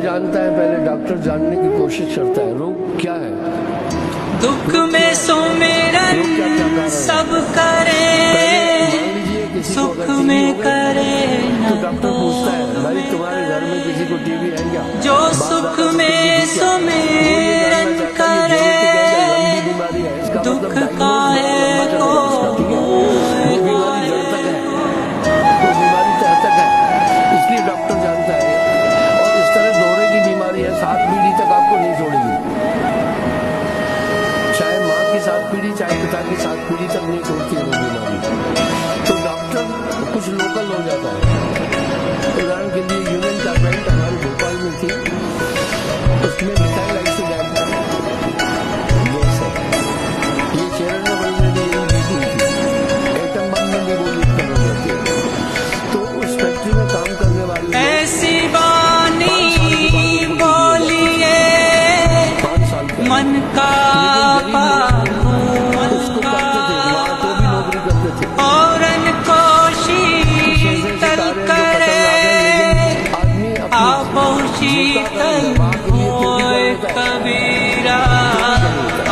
जानता है, पहले डॉक्टर जानने की कोशिश करता है रोग क्या है। दुख में सुमिरन सब करे, सुख में करे तो डॉक्टर पूछता है भाई तुम्हारे घर में किसी को टीबी है क्या? जो सुख में सुमिरन करे, दुख काहे को बीमारी जड़ तक है, वो बीमारी तह तक है, इसलिए डॉक्टर जानता है। और इस तरह दौरे की बीमारी है, 7 पीढ़ी तक आपको नहीं छोड़ेगी, चाहे माँ की 7 पीढ़ी चाहे पिता की 7 पीढ़ी तक नहीं छोड़ती है वो बीमारी। तो डॉक्टर कुछ लोकल हो जाता है। उदाहरण के लिए यूनियन कार्बाइड हमारे भोपाल में थी, उसमें मिथाइल आइसोडैम गैस है, ये चेरन में भी एटम बम में भी वो लीक कर जाती है। तो उस फैक्ट्री में काम करने वाली ऐसी बानी बोलिए 5 साल का मन का औरन को शीतल करे, आपो शीतल होए कबीरा,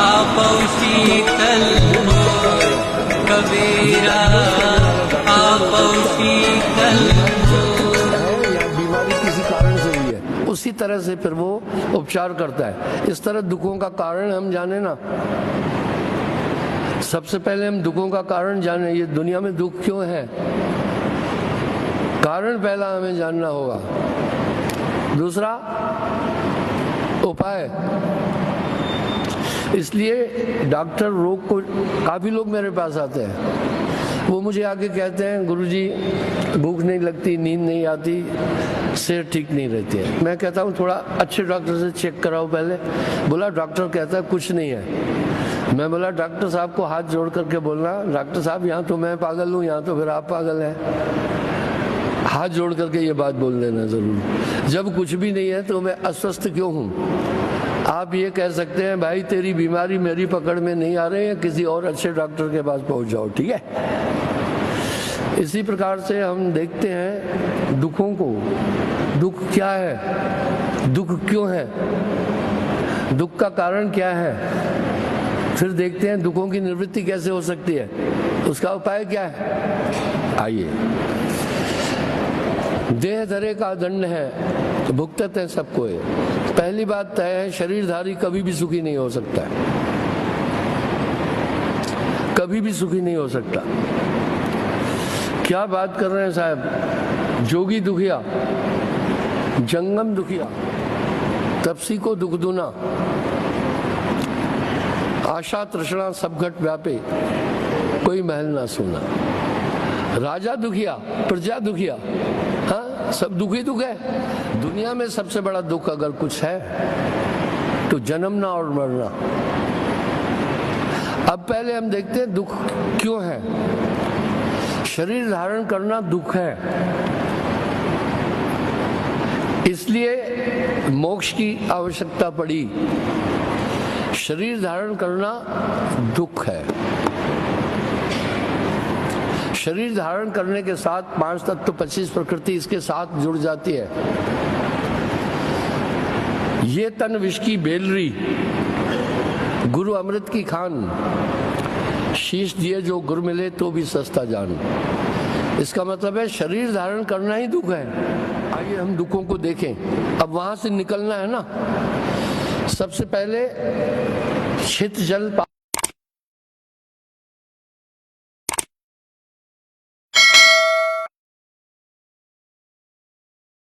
आपो शीतल होए कबीरा, आपो शीतल या बीमारी किसी कारण से हुई है, उसी तरह से फिर वो उपचार करता है। इस तरह दुखों का कारण हम जाने ना, सबसे पहले हम दुखों का कारण जाने, ये दुनिया में दुख क्यों है, कारण पहला हमें जानना होगा। दूसरा उपाय। इसलिए डॉक्टर रोग को, काफी लोग मेरे पास आते हैं, वो मुझे आके कहते हैं गुरुजी भूख नहीं लगती, नींद नहीं आती, सेहत ठीक नहीं रहती है। मैं कहता हूँ थोड़ा अच्छे डॉक्टर से चेक कराओ पहले। बोला डॉक्टर कहता है कुछ नहीं है। मैं बोला डॉक्टर साहब को हाथ जोड़ करके बोलना, डॉक्टर साहब यहाँ तो मैं पागल हूँ, यहाँ तो फिर आप पागल हैं। हाथ जोड़ करके ये बात बोल देना जरूर। जब कुछ भी नहीं है तो मैं अस्वस्थ क्यों हूँ? आप ये कह सकते हैं भाई तेरी बीमारी मेरी पकड़ में नहीं आ रही है, किसी और अच्छे डॉक्टर के पास पहुंच जाओ, ठीक है। इसी प्रकार से हम देखते हैं दुखों को। दुख क्या है, दुख क्यों है, दुख का कारण क्या है, फिर देखते हैं दुखों की निवृत्ति कैसे हो सकती है, उसका उपाय क्या है। आइए, देह धरे का दंड है तो भुगतते हैं सबको। पहली बात तय है, शरीरधारी कभी भी सुखी नहीं हो सकता है, कभी भी सुखी नहीं हो सकता। क्या बात कर रहे हैं साहब, जोगी दुखिया, जंगम दुखिया, तपसी को दुख दूना, आशा तृष्णा सब घट व्यापे, कोई महल ना सोना। राजा दुखिया, प्रजा दुखिया, हाँ सब दुखी दुख है। दुनिया में सबसे बड़ा दुख अगर कुछ है तो जन्मना और मरना। अब पहले हम देखते हैं दुख क्यों है। शरीर धारण करना दुख है, इसलिए मोक्ष की आवश्यकता पड़ी। शरीर धारण करना दुख है। शरीर धारण करने के साथ 5 तत्व 25 प्रकृति इसके साथ जुड़ जाती है। ये तन विष की बेलरी, गुरु अमृत की खान, शीश दिए जो गुरु मिले तो भी सस्ता जान। इसका मतलब है शरीर धारण करना ही दुख है। आइए हम दुखों को देखें। अब वहां से निकलना है ना। सबसे पहले छित जल